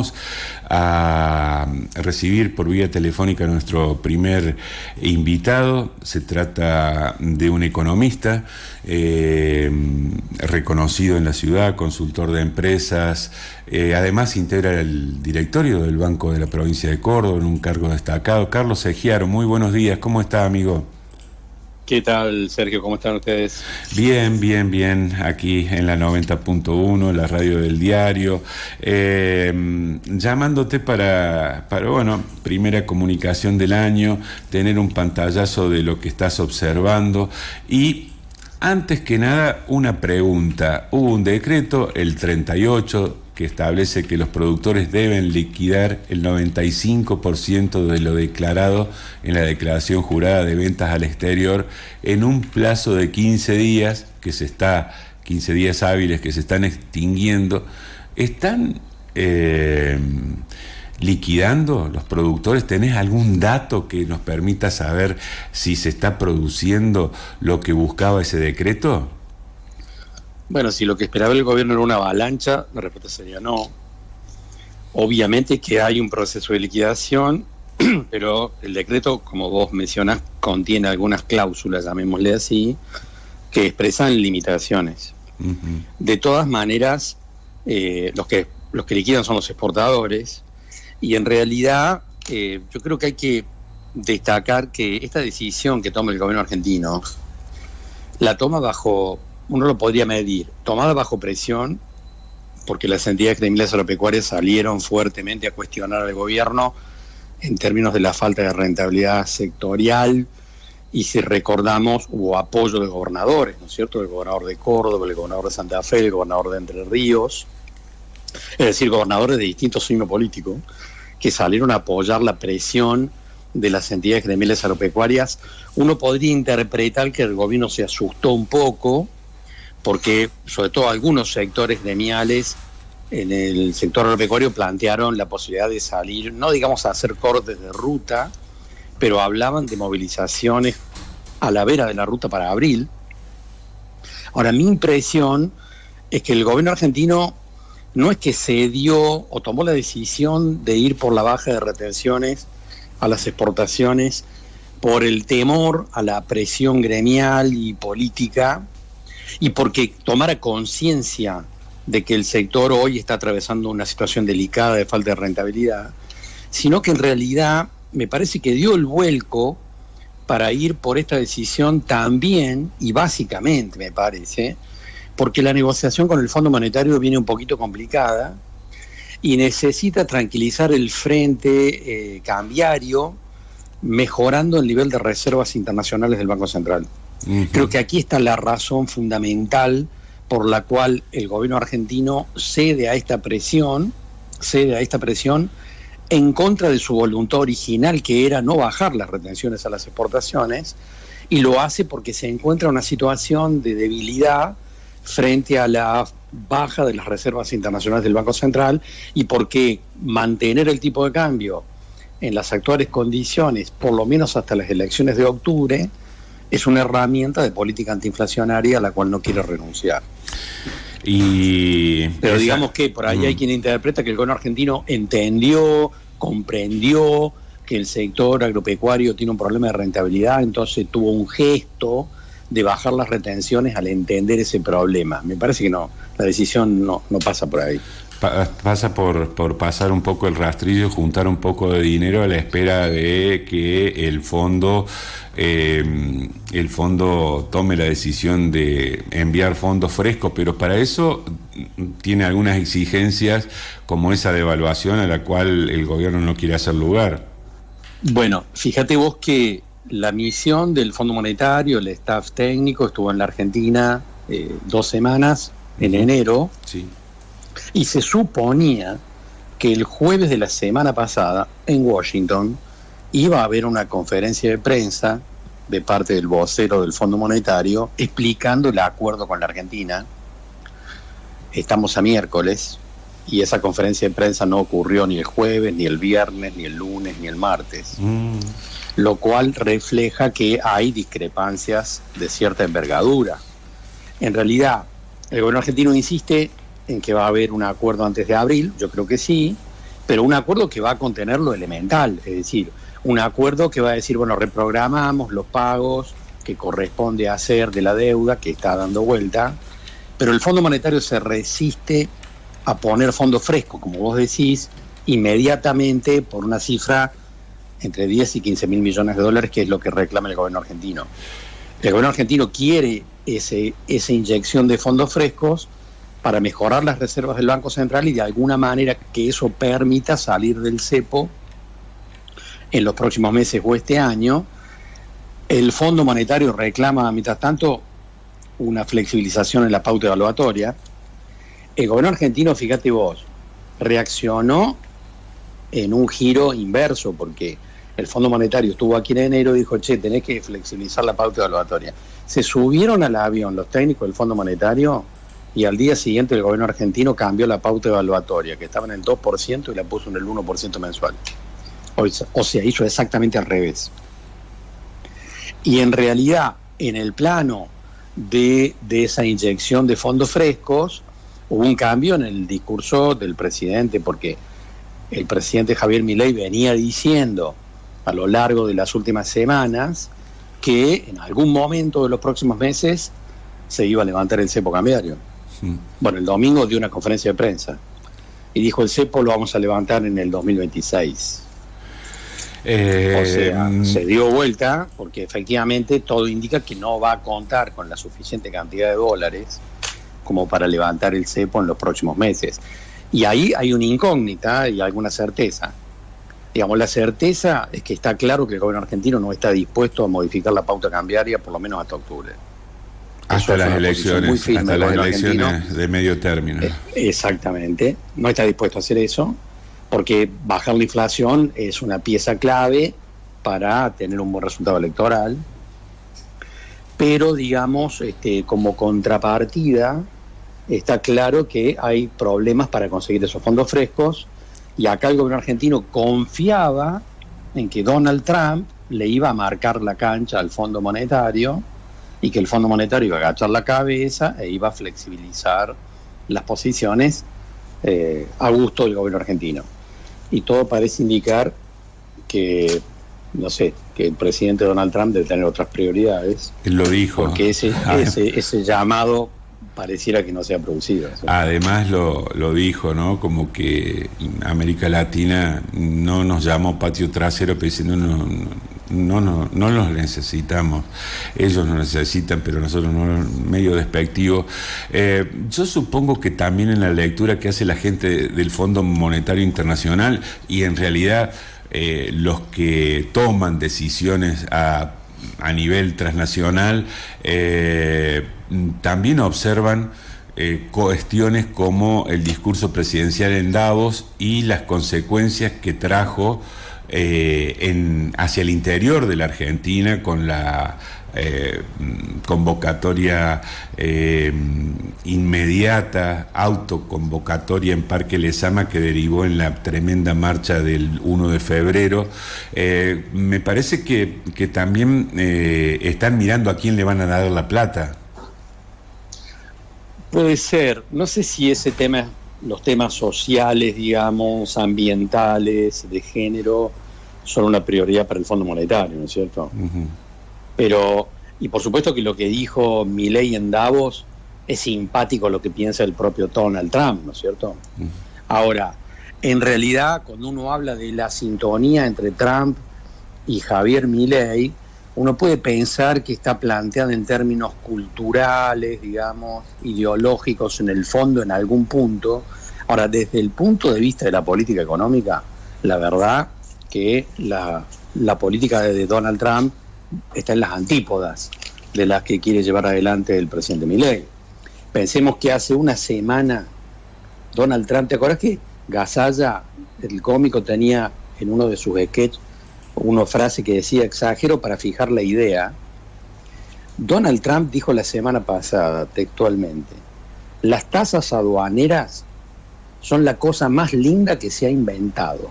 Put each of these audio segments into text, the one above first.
vamos a recibir por vía telefónica a nuestro primer invitado. Se trata de un economista reconocido en la ciudad, consultor de empresas, además integra el directorio del Banco de la Provincia de Córdoba en un cargo destacado. Carlos Egiaro, muy buenos días, ¿cómo está, amigo? ¿Qué tal, Sergio? ¿Cómo están ustedes? Bien, bien, bien, aquí en la 90.1, la radio del diario, llamándote para, bueno, primera comunicación del año, tener un pantallazo de lo que estás observando y, antes que nada, una pregunta. Hubo un decreto, el 38, que establece que los productores deben liquidar el 95% de lo declarado en la declaración jurada de ventas al exterior en un plazo de 15 días, 15 días hábiles que se están extinguiendo. ¿Están liquidando los productores? ¿Tenés algún dato que nos permita saber si se está produciendo lo que buscaba ese decreto? Bueno, si lo que esperaba el gobierno era una avalancha, la respuesta sería no. Obviamente que hay un proceso de liquidación, pero el decreto, como vos mencionás, contiene algunas cláusulas, llamémosle así, que expresan limitaciones. Uh-huh. De todas maneras, los que liquidan son los exportadores, y en realidad yo creo que hay que destacar que esta decisión que toma el gobierno argentino la toma bajo... Uno lo podría medir, tomada bajo presión, porque las entidades gremiales agropecuarias salieron fuertemente a cuestionar al gobierno en términos de la falta de rentabilidad sectorial, y si recordamos, hubo apoyo de gobernadores, ¿no es cierto?, el gobernador de Córdoba, el gobernador de Santa Fe, el gobernador de Entre Ríos, es decir, gobernadores de distinto signo político, que salieron a apoyar la presión de las entidades gremiales agropecuarias. Uno podría interpretar que el gobierno se asustó un poco, porque sobre todo algunos sectores gremiales en el sector agropecuario plantearon la posibilidad de salir, no digamos a hacer cortes de ruta, pero hablaban de movilizaciones a la vera de la ruta para abril. Ahora, mi impresión es que el gobierno argentino no es que cedió o tomó la decisión de ir por la baja de retenciones a las exportaciones por el temor a la presión gremial y política, y porque tomara conciencia de que el sector hoy está atravesando una situación delicada de falta de rentabilidad, sino que en realidad me parece que dio el vuelco para ir por esta decisión también, y básicamente me parece, porque la negociación con el Fondo Monetario viene un poquito complicada y necesita tranquilizar el frente cambiario, mejorando el nivel de reservas internacionales del Banco Central. Uh-huh. Creo que aquí está la razón fundamental por la cual el gobierno argentino cede a esta presión en contra de su voluntad original, que era no bajar las retenciones a las exportaciones, y lo hace porque se encuentra en una situación de debilidad frente a la baja de las reservas internacionales del Banco Central, y porque mantener el tipo de cambio en las actuales condiciones, por lo menos hasta las elecciones de octubre, es una herramienta de política antiinflacionaria a la cual no quiere renunciar. Pero digamos que por ahí hay quien interpreta que el gobierno argentino entendió, comprendió que el sector agropecuario tiene un problema de rentabilidad, entonces tuvo un gesto de bajar las retenciones al entender ese problema. Me parece que no, la decisión no pasa por ahí. Pasa por pasar un poco el rastrillo, juntar un poco de dinero a la espera de que el fondo tome la decisión de enviar fondos frescos, pero para eso tiene algunas exigencias como esa devaluación a la cual el gobierno no quiere hacer lugar. Bueno, fíjate vos que la misión del Fondo Monetario, el staff técnico, estuvo en la Argentina 2 semanas en enero. Sí. Y se suponía que el jueves de la semana pasada, en Washington, iba a haber una conferencia de prensa de parte del vocero del Fondo Monetario explicando el acuerdo con la Argentina. Estamos a miércoles y esa conferencia de prensa no ocurrió ni el jueves, ni el viernes, ni el lunes, ni el martes. Lo cual refleja que hay discrepancias de cierta envergadura. En realidad, el gobierno argentino insiste en que va a haber un acuerdo antes de abril, yo creo que sí, pero un acuerdo que va a contener lo elemental, es decir, un acuerdo que va a decir, bueno, reprogramamos los pagos que corresponde hacer de la deuda que está dando vuelta, pero el Fondo Monetario se resiste a poner fondos frescos, como vos decís, inmediatamente por una cifra entre 10 y 15 mil millones de dólares, que es lo que reclama el gobierno argentino. El gobierno argentino quiere esa inyección de fondos frescos para mejorar las reservas del Banco Central y de alguna manera que eso permita salir del cepo en los próximos meses o este año. El Fondo Monetario reclama, mientras tanto, una flexibilización en la pauta evaluatoria. El gobierno argentino, fíjate vos, reaccionó en un giro inverso, porque el Fondo Monetario estuvo aquí en enero y dijo, che, tenés que flexibilizar la pauta evaluatoria. Se subieron al avión los técnicos del Fondo Monetario y al día siguiente el gobierno argentino cambió la pauta evaluatoria, que estaba en el 2%, y la puso en el 1% mensual. O sea, hizo exactamente al revés. Y en realidad, en el plano de esa inyección de fondos frescos, hubo un cambio en el discurso del presidente, porque el presidente Javier Milei venía diciendo a lo largo de las últimas semanas que en algún momento de los próximos meses se iba a levantar el cepo cambiario. Bueno, el domingo dio una conferencia de prensa y dijo, el cepo lo vamos a levantar en el 2026. O sea, se dio vuelta porque efectivamente todo indica que no va a contar con la suficiente cantidad de dólares como para levantar el cepo en los próximos meses. Y ahí hay una incógnita y alguna certeza. Digamos, la certeza es que está claro que el gobierno argentino no está dispuesto a modificar la pauta cambiaria por lo menos hasta octubre. Hasta las elecciones, de medio término. Exactamente, no está dispuesto a hacer eso, porque bajar la inflación es una pieza clave para tener un buen resultado electoral, pero digamos, como contrapartida, está claro que hay problemas para conseguir esos fondos frescos, y acá el gobierno argentino confiaba en que Donald Trump le iba a marcar la cancha al Fondo Monetario, y que el Fondo Monetario iba a agachar la cabeza e iba a flexibilizar las posiciones a gusto del gobierno argentino. Y todo parece indicar que, no sé, que el presidente Donald Trump debe tener otras prioridades. Él lo dijo. Porque ese llamado pareciera que no se ha producido. ¿Sí? Además lo dijo, ¿no? Como que América Latina no nos llamó patio trasero, pero diciendo no los necesitamos. Ellos nos necesitan, pero nosotros no, medio despectivo. Yo supongo que también en la lectura que hace la gente del Fondo Monetario Internacional, y en realidad los que toman decisiones a nivel transnacional, también observan cuestiones como el discurso presidencial en Davos y las consecuencias que trajo hacia el interior de la Argentina con la convocatoria inmediata, autoconvocatoria en Parque Lezama, que derivó en la tremenda marcha del 1 de febrero. Me parece que también están mirando a quién le van a dar la plata. Puede ser, no sé si ese tema, los temas sociales, digamos, ambientales, de género, son una prioridad para el Fondo Monetario, ¿no es cierto? Uh-huh. Pero, y por supuesto que lo que dijo Milei en Davos es simpático lo que piensa el propio Donald Trump, ¿no es cierto? Uh-huh. Ahora, en realidad, cuando uno habla de la sintonía entre Trump y Javier Milei, uno puede pensar que está planteada en términos culturales, digamos, ideológicos en el fondo, en algún punto. Ahora, desde el punto de vista de la política económica, la verdad que la política de Donald Trump está en las antípodas de las que quiere llevar adelante el presidente Milei. Pensemos que hace una semana Donald Trump, ¿te acuerdas que Gasalla, el cómico, tenía en uno de sus sketches una frase que decía, exagero para fijar la idea? Donald Trump dijo la semana pasada, textualmente, las tasas aduaneras son la cosa más linda que se ha inventado.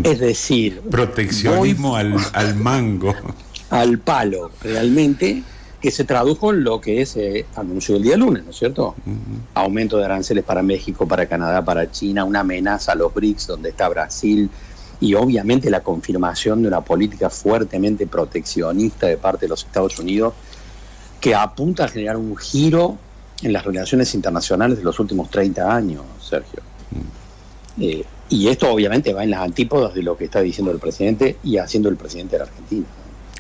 Es decir, proteccionismo al mango. Al palo, realmente, que se tradujo en lo que se anunció el día lunes, ¿no es cierto? Aumento de aranceles para México, para Canadá, para China, una amenaza a los BRICS, donde está Brasil, y obviamente la confirmación de una política fuertemente proteccionista de parte de los Estados Unidos, que apunta a generar un giro en las relaciones internacionales de los últimos 30 años, Sergio. Y esto obviamente va en las antípodas de lo que está diciendo el presidente y haciendo el presidente de la Argentina.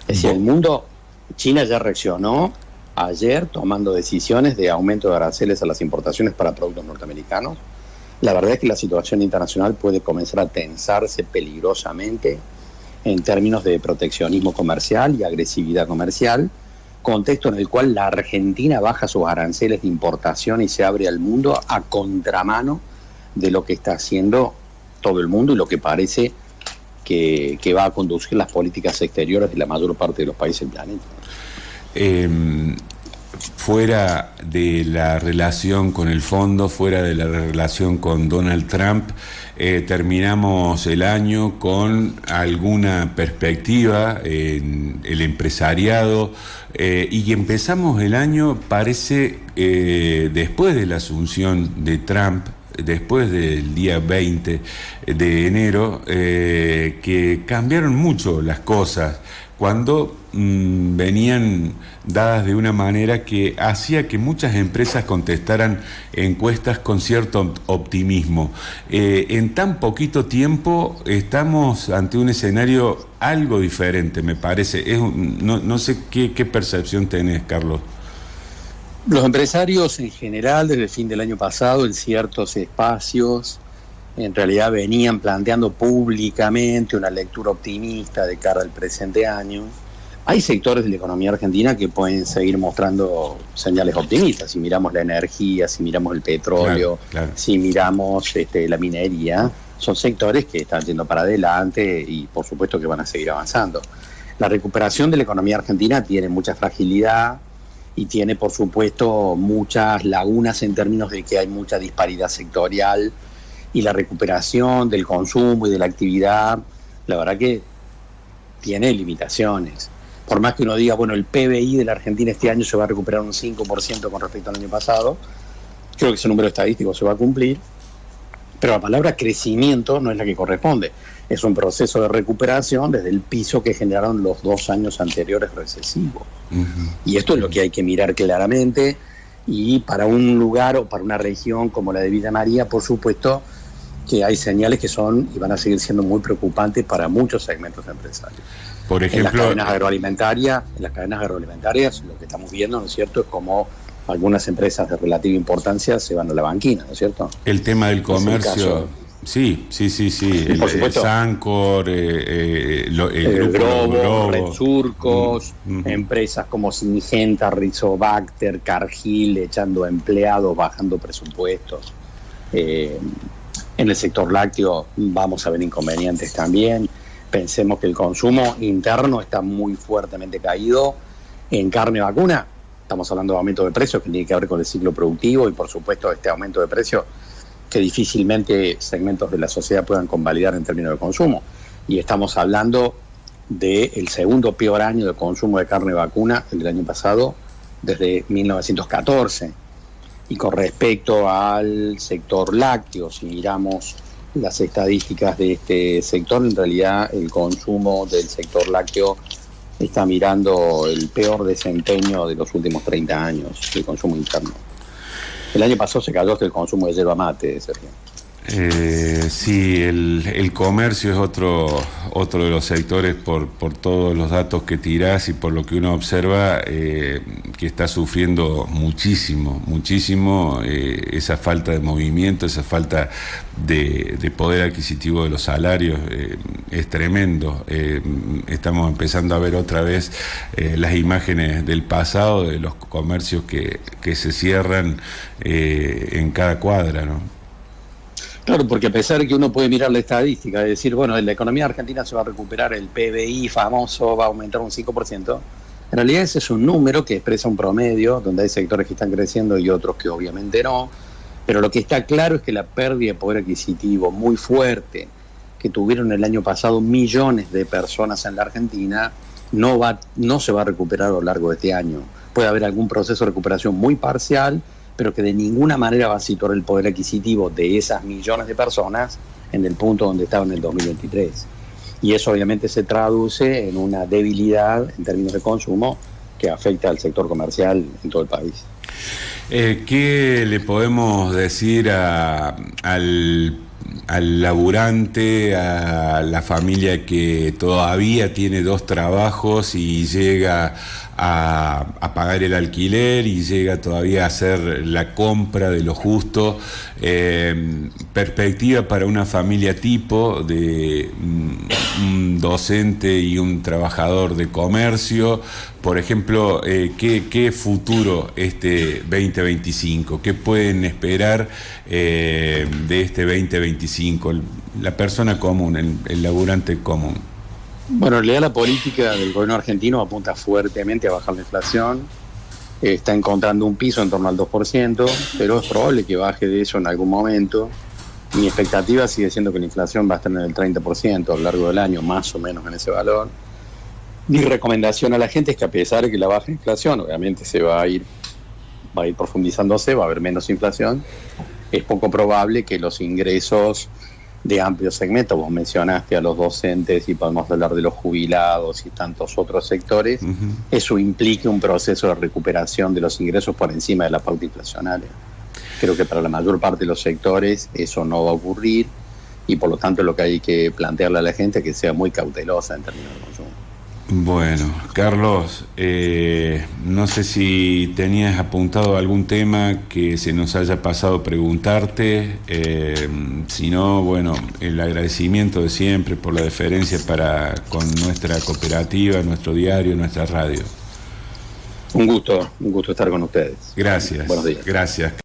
Es decir, el mundo... China ya reaccionó ayer tomando decisiones de aumento de aranceles a las importaciones para productos norteamericanos. La verdad es que la situación internacional puede comenzar a tensarse peligrosamente en términos de proteccionismo comercial y agresividad comercial, contexto en el cual la Argentina baja sus aranceles de importación y se abre al mundo a contramano de lo que está haciendo todo el mundo y lo que parece que va a conducir las políticas exteriores de la mayor parte de los países del planeta. Fuera de la relación con el fondo, fuera de la relación con Donald Trump, terminamos el año con alguna perspectiva en el empresariado y empezamos el año, parece, después de la asunción de Trump, después del día 20 de enero, que cambiaron mucho las cosas cuando venían dadas de una manera que hacía que muchas empresas contestaran encuestas con cierto optimismo. En tan poquito tiempo estamos ante un escenario algo diferente, me parece. No sé qué percepción tenés, Carlos. Los empresarios en general, desde el fin del año pasado, en ciertos espacios, en realidad venían planteando públicamente una lectura optimista de cara al presente año. Hay sectores de la economía argentina que pueden seguir mostrando señales optimistas. Si miramos la energía, si miramos el petróleo, claro. Si miramos la minería, son sectores que están yendo para adelante y por supuesto que van a seguir avanzando. La recuperación de la economía argentina tiene mucha fragilidad y tiene, por supuesto, muchas lagunas en términos de que hay mucha disparidad sectorial, y la recuperación del consumo y de la actividad, la verdad que tiene limitaciones. Por más que uno diga, bueno, el PBI de la Argentina este año se va a recuperar un 5% con respecto al año pasado, creo que ese número estadístico se va a cumplir, pero la palabra crecimiento no es la que corresponde. Es un proceso de recuperación desde el piso que generaron los 2 años anteriores recesivos. Y esto es lo que hay que mirar claramente, y para un lugar o para una región como la de Villa María, por supuesto que hay señales que son y van a seguir siendo muy preocupantes para muchos segmentos empresarios. Por ejemplo, en las cadenas agroalimentarias lo que estamos viendo, ¿no es cierto?, es como algunas empresas de relativa importancia se van a la banquina, ¿no es cierto? El tema del comercio, sí. El Sancor, el Globo, Red Surcos, empresas como Singenta, Rizobacter, Cargill, echando empleados, bajando presupuestos. En el sector lácteo vamos a ver inconvenientes también. Pensemos que el consumo interno está muy fuertemente caído. En carne vacuna estamos hablando de aumento de precios que tiene que ver con el ciclo productivo, y por supuesto este aumento de precios que difícilmente segmentos de la sociedad puedan convalidar en términos de consumo. Y estamos hablando del segundo peor año de consumo de carne vacuna del año pasado desde 1914. Y con respecto al sector lácteo, si miramos las estadísticas de este sector, en realidad el consumo del sector lácteo está mirando el peor desempeño de los últimos 30 años, el consumo interno. El año pasado se cayó hasta el consumo de yerba mate, Sergio. Sí, el comercio es otro de los sectores, por todos los datos que tirás y por lo que uno observa, que está sufriendo muchísimo esa falta de movimiento, esa falta de poder adquisitivo de los salarios. Es tremendo. Estamos empezando a ver otra vez las imágenes del pasado, de los comercios que se cierran en cada cuadra, ¿no? Claro, porque a pesar de que uno puede mirar la estadística y decir, bueno, la economía argentina se va a recuperar, el PBI famoso va a aumentar un 5%, en realidad ese es un número que expresa un promedio, donde hay sectores que están creciendo y otros que obviamente no, pero lo que está claro es que la pérdida de poder adquisitivo muy fuerte que tuvieron el año pasado millones de personas en la Argentina no se va a recuperar a lo largo de este año. puede haber algún proceso de recuperación muy parcial, pero que de ninguna manera va a situar el poder adquisitivo de esas millones de personas en el punto donde estaba en el 2023. Y eso obviamente se traduce en una debilidad en términos de consumo que afecta al sector comercial en todo el país. ¿Qué le podemos decir al laburante, a la familia que todavía tiene 2 trabajos y llega a pagar el alquiler y llega todavía a hacer la compra de lo justo? Perspectiva para una familia tipo de un docente y un trabajador de comercio, por ejemplo, ¿qué futuro este 2025? ¿Qué pueden esperar de este 2025? La persona común, el laburante común. Bueno, en realidad la política del gobierno argentino apunta fuertemente a bajar la inflación. Está encontrando un piso en torno al 2%, pero es probable que baje de eso en algún momento. Mi expectativa sigue siendo que la inflación va a estar en el 30% a lo largo del año, más o menos en ese valor. Mi recomendación a la gente es que, a pesar de que la baja inflación obviamente va a ir profundizándose, va a haber menos inflación, es poco probable que los ingresos de amplios segmentos, vos mencionaste a los docentes y podemos hablar de los jubilados y tantos otros sectores, eso implique un proceso de recuperación de los ingresos por encima de la pauta inflacionaria. Creo que para la mayor parte de los sectores eso no va a ocurrir y por lo tanto lo que hay que plantearle a la gente es que sea muy cautelosa en términos de consumo. Bueno, Carlos, no sé si tenías apuntado algún tema que se nos haya pasado preguntarte, si no, bueno, el agradecimiento de siempre por la deferencia con nuestra cooperativa, nuestro diario, nuestra radio. Un gusto estar con ustedes. Gracias. Buenos días. Gracias.